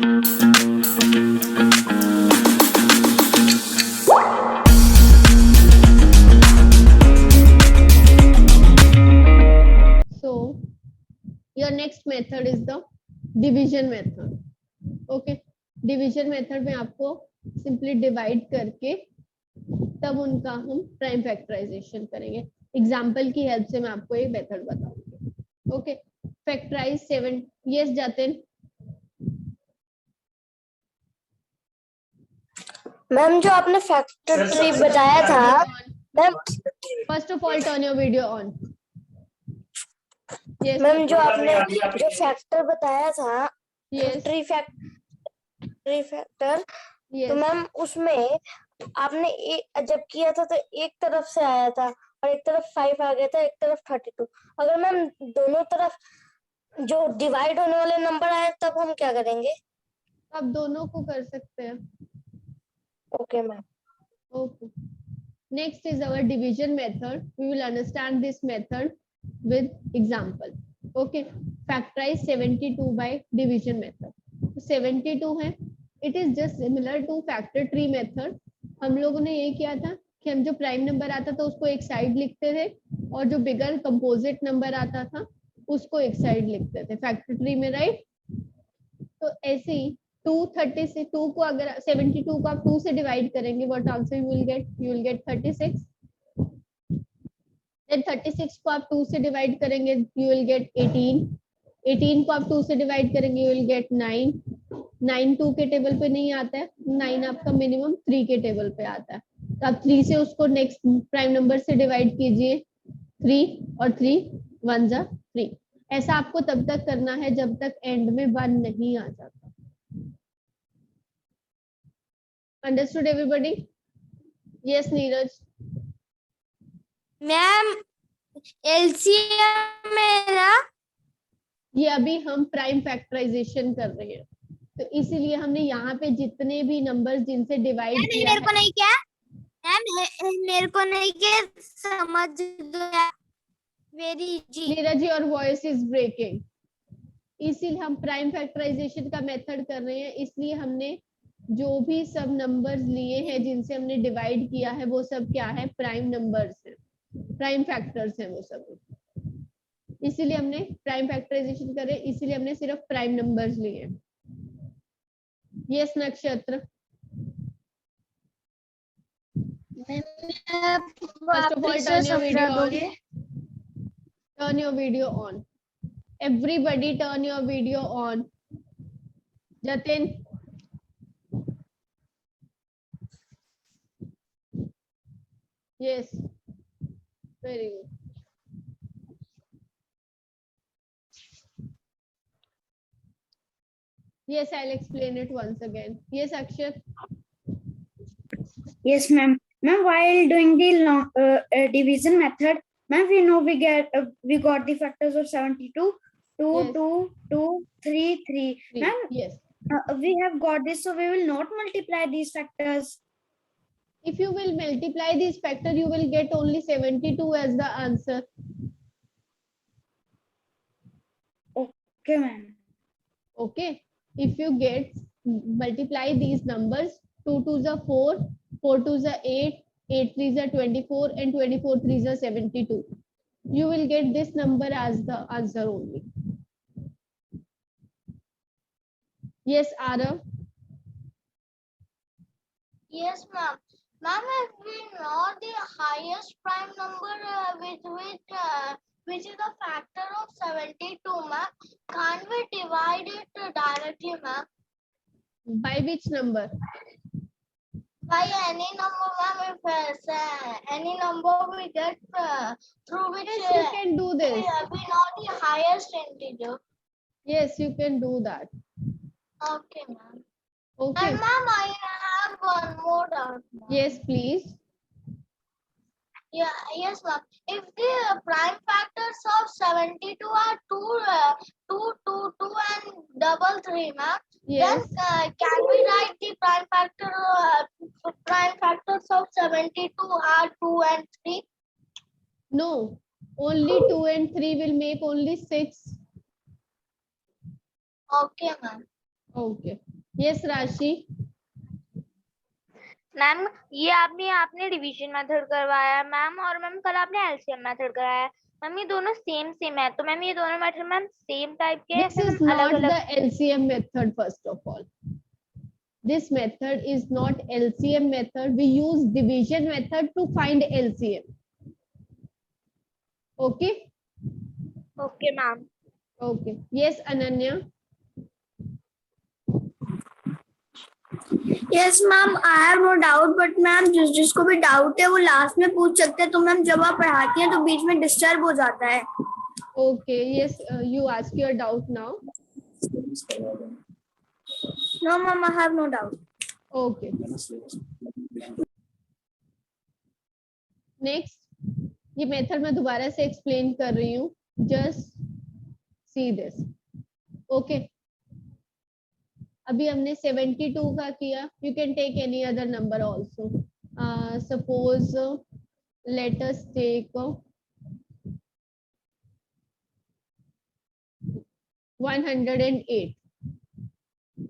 So your next method is the division method. Okay, division method में आपको simply divide करके तब उनका हम प्राइम फैक्टराइजेशन करेंगे. एग्जाम्पल की हेल्प से मैं आपको एक मेथड बताऊंगी. Okay, factorize 7. Yes Jatin. Ma'am जो आपने फैक्टर ट्री बताया था ma'am, first of all turn your video on. Yes ma'am जो आपने जो फैक्टर बताया था यस ट्री फैक्टर, तो यस मैम उसमें आपने जब किया था तो एक तरफ से आया था और एक तरफ 5 आ गया था, एक तरफ 32. अगर मैम दोनों तरफ जो डिवाइड होने वाले नंबर आए तब हम क्या करेंगे? आप दोनों को कर सकते हैं. Okay ma'am. Okay. Next is our division method. We will understand this method with example. Okay. Factorize 72 by division method. 72 है. It is just similar to factor tree method. हम लोगों ने ये किया था कि हम जो प्राइम नंबर आता था उसको एक साइड लिखते थे और जो बिगर कंपोजिट नंबर आता था उसको एक साइड लिखते थे फैक्टर ट्री में, राइट? तो ऐसे ही 230 से 2 को अगर 72 को आप 2 से डिवाइड करेंगे, what answer you will get 36. Then 36 को आप 2 से डिवाइड करेंगे, यू विल गेट 18. 18 को आप 2 से डिवाइड करेंगे, यू विल गेट 9. 9 2 के टेबल पे नहीं आता है, 9 आपका मिनिमम 3 के टेबल पे आता है. तो आप 3 से उसको नेक्स्ट प्राइम नंबर से डिवाइड कीजिए, 3 और 3 1 जा 3. ऐसा आपको तब तक करना है जब तक एंड में 1 नहीं आ जाता. Understood everybody? Yes, Neeraj. Ma'am LCM मेरा ये अभी हम प्राइम फैक्टराइजेशन कर रहे हैं, तो इसीलिए हमने यहाँ पे जितने भी नंबर्स जिनसे डिवाइड किया मेरे को नहीं क्या मैम, मेरे को नहीं क्या समझ दो वेरी जी. Neeraj, your voice is breaking. इसीलिए हम प्राइम फैक्टराइजेशन का मेथड कर रहे हैं, इसलिए हमने जो भी सब नंबर्स लिए हैं जिनसे हमने डिवाइड किया है वो सब क्या है, प्राइम नंबर्स हैं, प्राइम फैक्टर्स हैं वो सब. इसीलिए हमने प्राइम फैक्टराइजेशन करे, इसीलिए हमने सिर्फ प्राइम नंबर्स लिए. यस नक्षत्र. First of all turn your video on. Turn your video on. Everybody turn your video on. Jatin. Yes, very good. Yes, I'll explain it once again. Yes, Akshat. Yes, ma'am. Ma'am, while doing the division method, ma'am, we know we got the factors of 72, 2, Yes. 2, 2, 3, 3. Ma'am, Yes. We have got this, so we will not multiply these factors. If you will multiply these factors, you will get only 72 as the answer. Okay, ma'am. Okay. If you get multiply these numbers, 2 2s are 4, 4 2s are 8, 8 3s are 24, and 24 3s are 72. You will get this number as the answer only. Yes, Arav. Yes, ma'am. Ma'am, if we know the highest prime number which is the factor of 72, ma'am, can't we divide it directly, ma'am? By which number? By any number, ma'am. If any number we get through which Yes, you can do this. we know the highest integer. Yes, you can do that. Okay, ma'am. Okay. And ma'am, I have one more doubt, ma'am. Yes, please. Yeah, yes, ma'am. If the prime factors of 72 are 2, 2, and double 3, ma'am, Yes. then can we write the prime factors of 72 are 2 and 3? No, only 2 and 3 will make only 6. Okay, ma'am. Okay. Yes राशि। Ma'am ये आपने आपने division method करवाया ma'am, और ma'am कल आपने LCM method कराया। Ma'am ये दोनों सेम है, तो मैम ये दोनों मेथड मैम सेम टाइप के हैं, This फिर is मैम अलग not अलग? the LCM method. First of all, this method is not LCM method. We use division method to find LCM. Okay. Okay ma'am. Okay. Yes, Ananya. Yes ma'am, I have no doubt, but ma'am जिसको भी doubt है वो last में पूछ सकते हैं, तो ma'am जब आप पढ़ाती हैं तो बीच में डिस्टर्ब हो जाता है। Okay. Yes, you ask your doubt now. No ma'am, I have no doubt. Okay. Next, ये मेथड मैं दोबारा से एक्सप्लेन कर रही हूँ, जस्ट सी दिस। ओके, अभी हमने 72 का किया, you can take any other number also. Suppose let us take 108.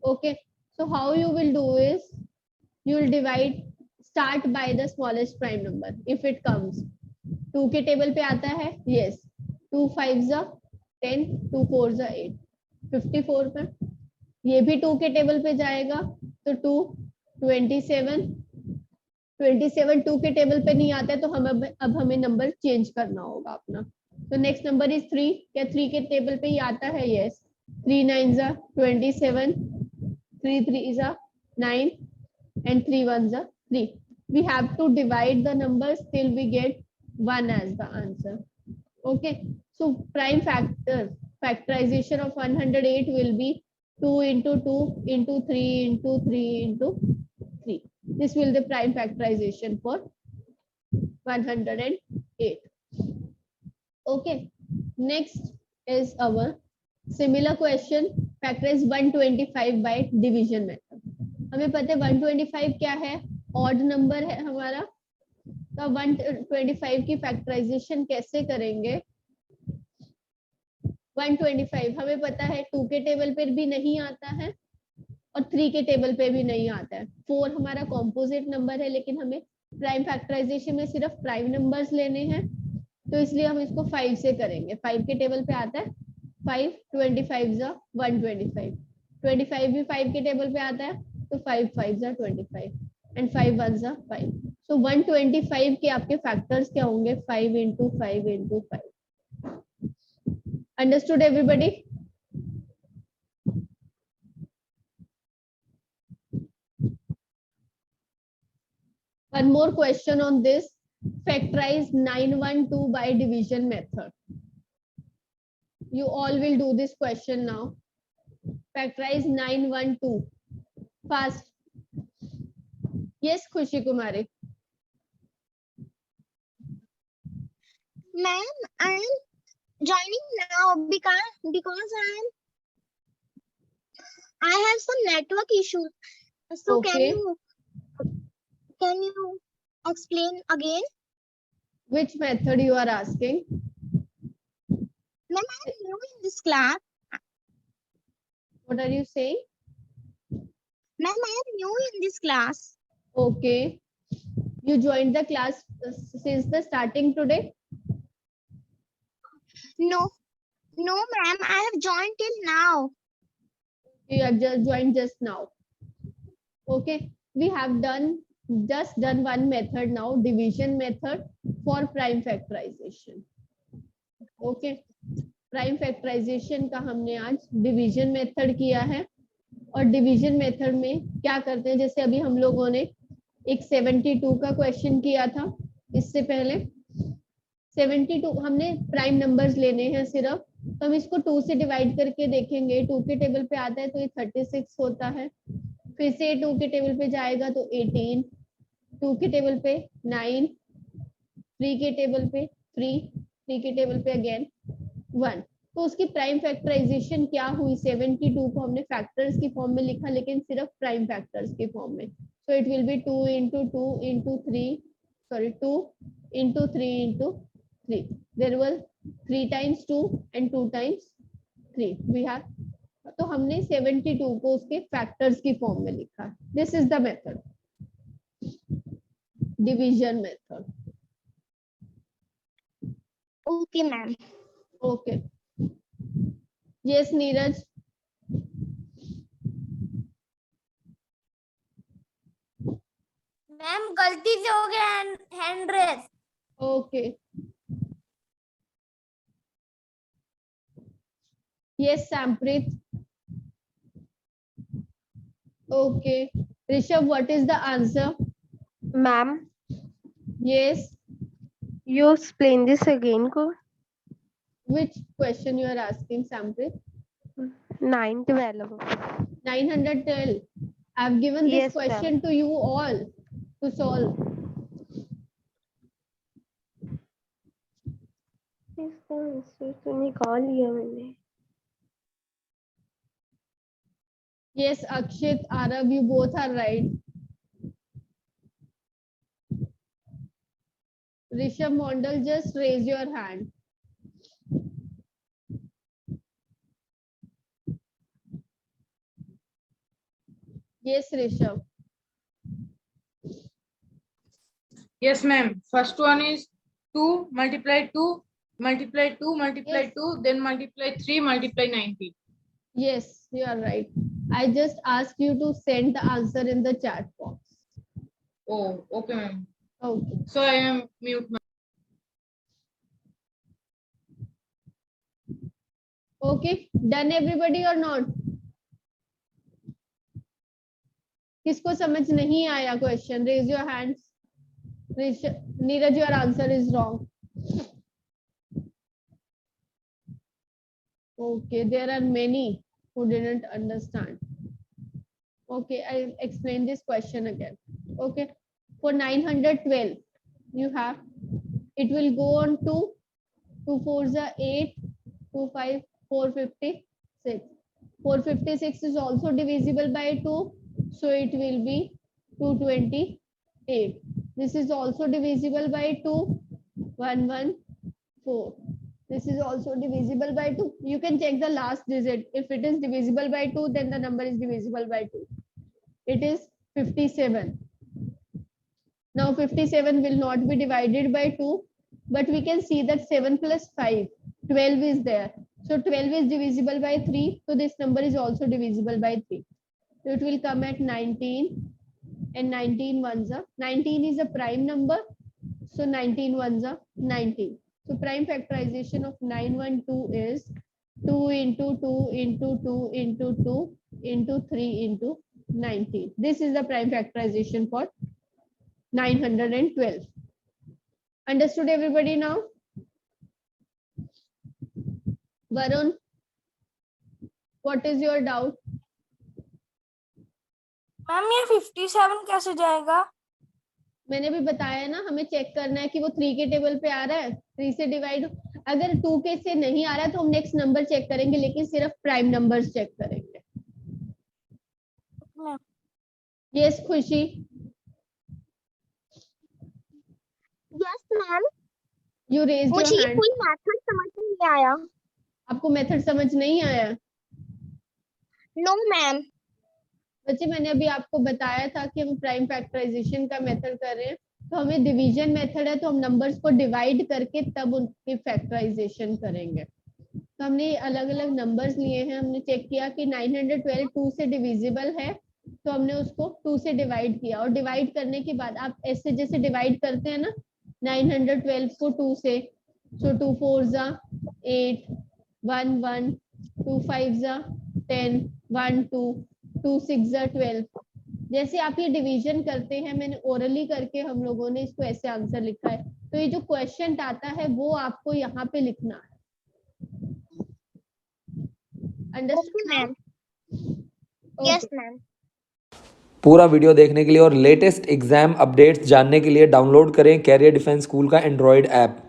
Okay, so how you will do is you will divide, start by the smallest prime number if it comes। 2 के table पे आता है, yes, 2 5 10, 2 4 8, 54 पे। ये भी 2 के table पे जाएगा, तो 2 27, 27 2 के टेबल पे नहीं आता है, तो हम अब हमें नंबर चेंज करना होगा अपना। तो नेक्स्ट नंबर इज 3। क्या 3 के टेबल पे ही आता है? Yes. 3 9 27, 3 3 9, and 3 1 3. We have to divide the numbers till we get 1 as the answer. Okay, so prime factorization of 108 will be 2 into 2 into 3 into 3 into 3. This will the prime factorization for 108. Okay, next is our similar question, factorize 125 by division method. हमें पता है 125 क्या है, odd number है हमारा, तो 125 की factorisation कैसे करेंगे? 125 हमें पता है 2 के टेबल पर भी नहीं आता है और 3 के टेबल पे भी नहीं आता है। 4 हमारा कॉम्पोजिट नंबर है, लेकिन हमें प्राइम फैक्टराइजेशन में सिर्फ प्राइम नंबर्स लेने हैं, तो इसलिए हम इसको 5 से करेंगे। 5 के टेबल पे आता है 5, 25 125, 25 भी 5 के टेबल पे आता है, तो 5 5 25 एंड 5 1 5। सो 125 के आपके फैक्टर्स क्या होंगे? 5 into 5 into 5। Understood everybody? One more question on this, factorize 912 by division method. You all will do this question now. Factorize 912 fast. Yes, Khushi Kumari. Ma'am, I am joining now because I have some network issues. So Okay. can you explain again? Which method you are asking? Ma'am, I am new in this class. What are you saying? Ma'am, I am new in this class. Okay. You joined the class since the starting today? No, ma'am, I have joined till now. You have just joined just now. Okay. We have just done one method now, division method for prime factorization. Okay. Prime factorization का हमने आज division method किया है, और division method में क्या करते हैं, जैसे अभी हम लोगों ने एक 72 का क्वेश्चन किया था, इससे पहले 72 हमने प्राइम नंबर्स लेने हैं सिर्फ, तो हम इसको 2 से डिवाइड करके देखेंगे। 2 के टेबल पे आता है तो ये 36 होता है, फिर से 2 के टेबल पे जाएगा तो 18, 2 के टेबल पे 9, 3 के टेबल पे 3, 3 के टेबल पे अगेन 1। तो उसकी प्राइम फैक्टराइजेशन क्या हुई? 72 को हमने फैक्टर्स की फॉर्म में लिखा, लेकिन सिर्फ प्राइम फैक्टर्स की फॉर्म में। So it will be 2 into 2 into 3, sorry 2 into 3 into 3. There were 3 times 2 and 2 times 3. We have तो हमने 72 को उसके फैक्टर्स की फॉर्म में लिखा है. This is the method, division method. Okay ma'am. Okay. Yes Neeraj. Ma'am गलती से हो गया hand raise. Okay. Yes Sampreet. Okay. Rishabh, what is the answer? Ma'am, Yes. you explain this again, ko? Which question you are asking, Sampreet? 912. 912. I've given this Yes, ma'am. question to you all to solve. इसका answer तो निकाल लिया मैंने. Yes, Akshit, Arav, you both are right. Rishabh Mondal, just raise your hand. Yes, Rishabh. Yes, ma'am. First one is 2 multiply 2 multiply 2 multiply Yes. 2, then multiply 3 multiply 90. Yes, you are right. I just asked you to send the answer in the chat box. Oh, okay, ma'am. Okay. So I am mute, ma'am. Okay. Done everybody or not? किसको समझ नहीं आया question? Raise your hands. Neeraj, your answer is wrong. Okay, there are many who didn't understand. Okay, I'll explain this question again. Okay, for 912, you have, it will go on to 2 4s are 8, 2 5, 456. 456 is also divisible by 2, so it will be 228. This is also divisible by 2, 114. This is also divisible by 2. You can check the last digit. If it is divisible by 2, then the number is divisible by 2. It is 57. Now 57 will not be divided by 2, but we can see that 7 plus 5, 12 is there. So 12 is divisible by 3. So this number is also divisible by 3. So it will come at 19, and 19 ones are, 19 is a prime number. So 19 ones are 19. So prime factorization of 912 is 2 into 2 into 2 into 2 into 3 into 19. This is the prime factorization for 912. Understood everybody now? Varun, what is your doubt? Ma'am ये 57 कैसे जाएगा? मैंने भी बताया ना, हमें check करना है कि वो 3 के टेबल पे आ रहा है, 3 से डिवाइड. अगर 2 के से नहीं आ रहा है तो हम नेक्स्ट नंबर चेक करेंगे, लेकिन सिर्फ प्राइम नंबर्स चेक करेंगे. Yes Khushi. Yes ma'am. You raise मुझे योर ये हैंड. कोई मेथड समझ नहीं आया. आपको मेथड समझ नहीं आया? No ma'am. बच्चे मैंने अभी आपको बताया था कि हम प्राइम फैक्टराइजेशन का मेथड कर रहे हैं, तो हमें डिवीजन मेथड है, तो हम नंबर्स को डिवाइड करके तब उनकी फैक्टराइजेशन करेंगे. तो हमने अलग अलग नंबर्स लिए हैं. हमने चेक किया कि 912 2 से डिविजिबल है, तो हमने उसको 2 से डिवाइड किया. और डिवाइड करने के बाद आप ऐसे जैसे डिवाइड करते हैं ना 912 को 2 से, सो 2 4s are 8, 1 1, 2 5s are 10, 1 2, 2 6s are 12. जैसे आप ये डिवीजन करते हैं, मैंने ओरली करके हम लोगों ने इसको ऐसे आंसर लिखा है. तो ये जो क्वेश्चन आता है वो आपको यहाँ पे लिखना है. Understood ma'am? Yes ma'am. पूरा वीडियो देखने के लिए और लेटेस्ट एग्जाम अपडेट्स जानने के लिए डाउनलोड करें कैरियर डिफेंस स्कूल का एंड्रॉयड ऐप.